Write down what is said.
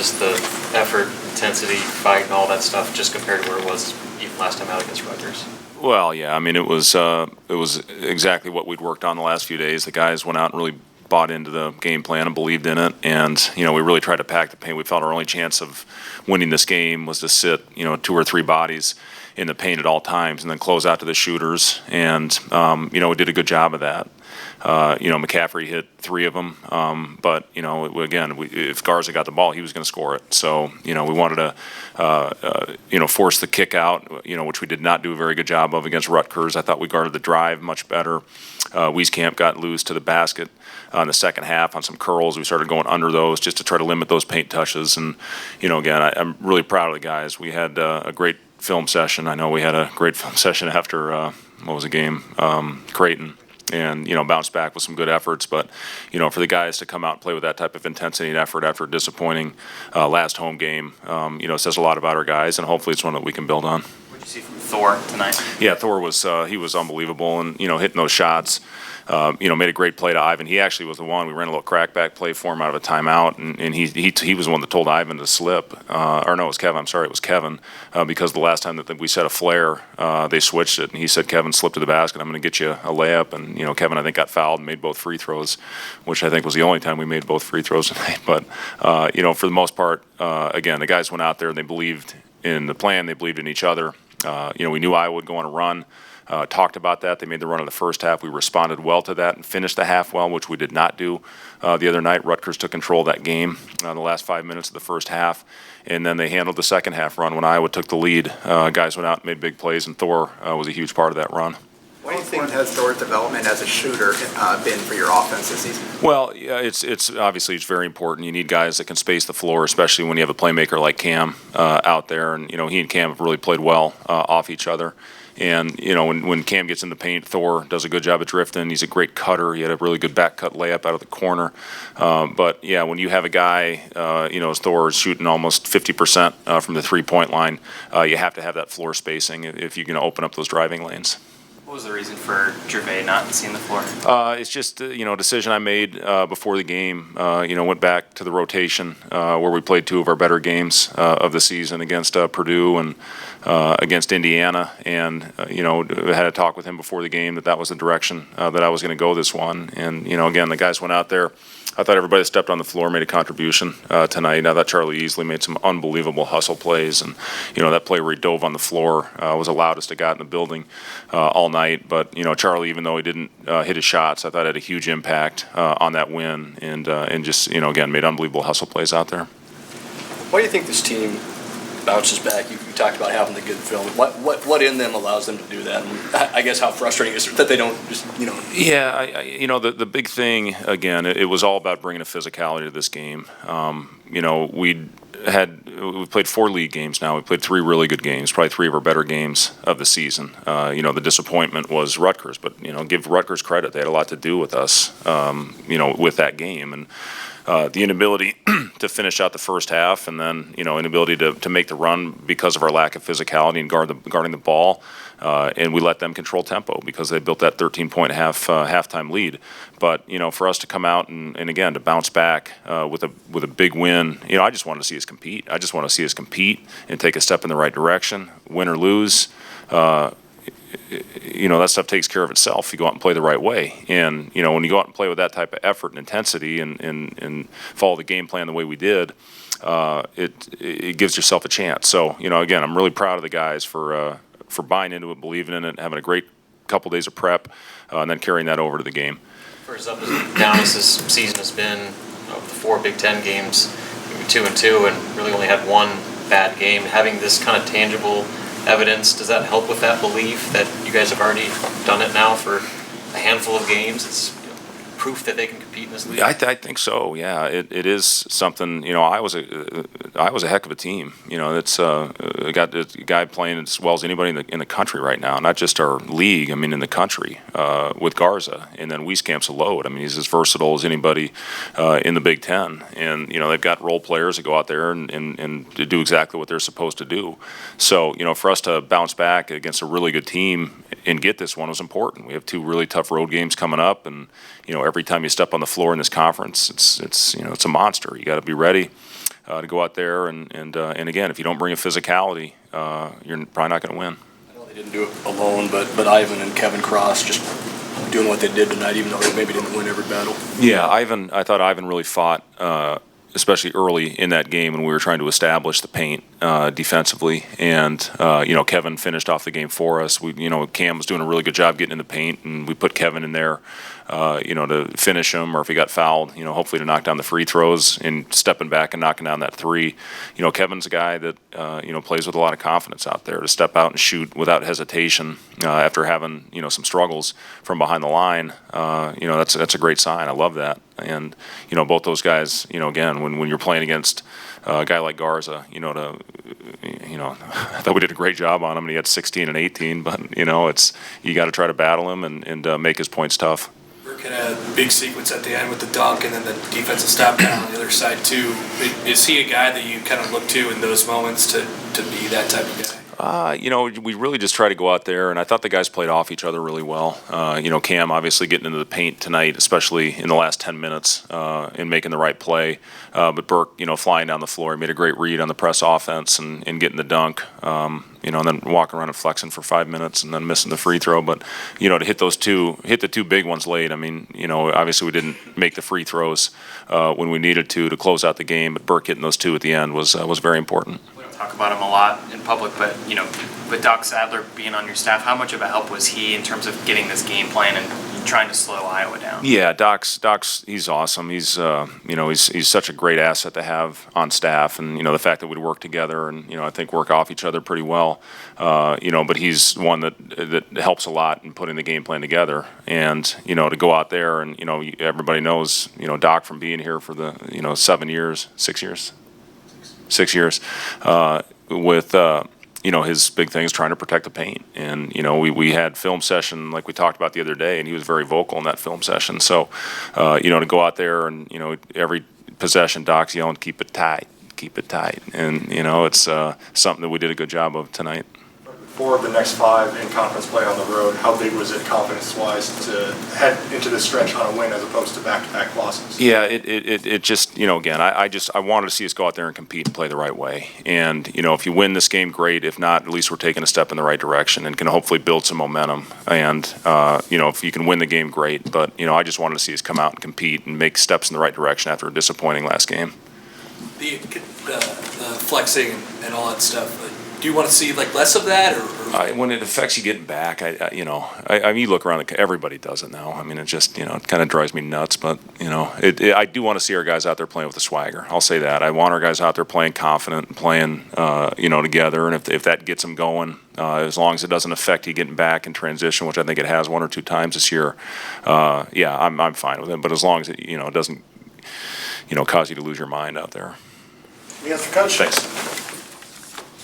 just the effort, intensity, fight, and all that stuff, just compared to where it was even last time out against Rutgers? Well, yeah, I mean, it was exactly what we'd worked on the last few days. The guys went out and really bought into the game plan and believed in it, and we really tried to pack the paint. We felt our only chance of winning this game was to sit 2 or 3 bodies in the paint at all times and then close out to the shooters, and we did a good job of that. McCaffrey hit 3 of them, but if Garza got the ball, he was going to score it. So we wanted to force the kick out, which we did not do a very good job of against Rutgers. I thought we guarded the drive much better. Wieskamp got loose to the basket in the second half on some curls. We started going under those just to try to limit those paint touches. And I'm really proud of the guys. We had a great film session. I know we had a great film session after what was the game, Creighton. And bounce back with some good efforts, but for the guys to come out and play with that type of intensity and effort after a disappointing last home game, says a lot about our guys, and hopefully it's one that we can build on. What did you see from Thor tonight? Yeah, Thor was he was unbelievable, and hitting those shots. Made a great play to Ivan. He actually was the one. We ran a little crackback play for him out of a timeout, and he was the one that told Ivan to slip. It was Kevin. I'm sorry, it was Kevin, because the last time that we set a flare, they switched it, and he said, "Kevin, slip to the basket. I'm going to get you a layup." And Kevin, I think, got fouled and made both free throws, which I think was the only time we made both free throws tonight. But for the most part, again, the guys went out there and they believed in the plan. They believed in each other. We knew Iowa would go on a run. Talked about that. They made the run in the first half. We responded well to that and finished the half well, which we did not do the other night. Rutgers took control of that game in the last 5 minutes of the first half, and then they handled the second half run when Iowa took the lead. Guys went out and made big plays, and Thor was a huge part of that run. What do you think has Thor's development as a shooter been for your offense this season? Well, yeah, it's obviously it's very important. You need guys that can space the floor, especially when you have a playmaker like Cam out there. And he and Cam have really played well off each other. And when Cam gets in the paint, Thor does a good job of drifting. He's a great cutter. He had a really good back cut layup out of the corner. But yeah, when you have a guy, as Thor is shooting almost 50% from the 3-point line, you have to have that floor spacing if you're going to open up those driving lanes. What was the reason for Gervais not seeing the floor? It's just a decision I made before the game. Went back to the rotation where we played 2 of our better games of the season against Purdue and against Indiana, and had a talk with him before the game that was the direction that I was going to go this one. And again, the guys went out there. I thought everybody that stepped on the floor made a contribution tonight. I thought Charlie Easley made some unbelievable hustle plays, and that play where he dove on the floor was the loudest it got in the building all night. But Charlie, even though he didn't hit his shots, I thought had a huge impact on that win, and just again made unbelievable hustle plays out there. Why do you think this team bounces back? You talked about having the good film. What in them allows them to do that? And I guess how frustrating is it that they don't just Yeah, the big thing again, it was all about bringing a physicality to this game. We've played 4 league games now. We played 3 really good games, probably 3 of our better games of the season. The disappointment was Rutgers, but give Rutgers credit; they had a lot to do with us. With that game, and the inability to finish out the first half, and then inability to make the run because of our lack of physicality and guarding the ball, and we let them control tempo because they built that 13-point halftime lead. But for us to come out and again to bounce back with a big win, I just wanted to see us compete. I just want to see us compete and take a step in the right direction, win or lose. That stuff takes care of itself. You go out and play the right way, and when you go out and play with that type of effort and intensity, and follow the game plan the way we did, it gives yourself a chance. So again, I'm really proud of the guys for buying into it, believing in it, having a great couple days of prep, and then carrying that over to the game. For as up as down as this season has been, of the 4 Big Ten games, 2-2, and really only had 1 bad game. Having this kind of tangible evidence, does that help with that belief that you guys have already done it now for a handful of games? It's proof that they can compete in this league. I think so. Yeah, it is something. I was a heck of a team. It's got a guy playing as well as anybody in the country right now. Not just our league. I mean, in the country with Garza, and then Wieskamp's a load. I mean, he's as versatile as anybody in the Big Ten. And they've got role players that go out there and do exactly what they're supposed to do. So for us to bounce back against a really good team and get this one was important. We have 2 really tough road games coming up, and every time you step on the the floor in this conference, it's a monster. You got to be ready to go out there and again, if you don't bring a physicality, you're probably not going to win. I know they didn't do it alone, but Ivan and Kevin Cross just doing what they did tonight, even though they maybe didn't win every battle. Yeah, I thought Ivan really fought, especially early in that game when we were trying to establish the paint defensively. And, Kevin finished off the game for us. Cam was doing a really good job getting in the paint, and we put Kevin in there, to finish him, or if he got fouled, hopefully to knock down the free throws and stepping back and knocking down that three. Kevin's a guy that, plays with a lot of confidence out there to step out and shoot without hesitation after having, some struggles from behind the line. That's a great sign. I love that. And, both those guys, again, when you're playing against a guy like Garza, I thought we did a great job on him, and he had 16 and 18, but, you got to try to battle him and make his points tough. Burke had a big sequence at the end with the dunk and then the defensive stop down on the other side too. Is he a guy that you kind of look to in those moments to be that type of guy? We really just try to go out there, and I thought the guys played off each other really well. Cam obviously getting into the paint tonight, especially in the last 10 minutes, and making the right play. But Burke, flying down the floor, he made a great read on the press offense and getting the dunk, and then walking around and flexing for 5 minutes and then missing the free throw. But, to hit the two big ones late, obviously we didn't make the free throws when we needed to close out the game, but Burke hitting those two at the end was very important. Talk about him a lot in public, but with Doc Sadler being on your staff, how much of a help was he in terms of getting this game plan and trying to slow Iowa down? Yeah, Doc's he's awesome. He's he's such a great asset to have on staff, and the fact that we'd work together and I think work off each other pretty well. But he's one that helps a lot in putting the game plan together, and to go out there and everybody knows Doc from being here for the 6 years, with his big thing is trying to protect the paint. And we had film session like we talked about the other day, and he was very vocal in that film session. So to go out there and every possession Doc's yelling, keep it tight, and it's something that we did a good job of tonight. For the next 5 in conference play on the road, how big was it confidence-wise to head into this stretch on a win as opposed to back-to-back losses? Yeah, it just, again, I wanted to see us go out there and compete and play the right way. And, if you win this game, great. If not, at least we're taking a step in the right direction and can hopefully build some momentum. And, if you can win the game, great. But, I just wanted to see us come out and compete and make steps in the right direction after a disappointing last game. The flexing and all that stuff. Do you want to see less of that, or? When it affects you getting back, you look around, everybody does it now. it just, it kind of drives me nuts. But I do want to see our guys out there playing with a swagger. I'll say that. I want our guys out there playing confident and playing, together. And if that gets them going, as long as it doesn't affect you getting back in transition, which I think it has 1 or 2 times this year, I'm fine with it. But as long as it, doesn't, cause you to lose your mind out there. Yes, Coach. Thanks.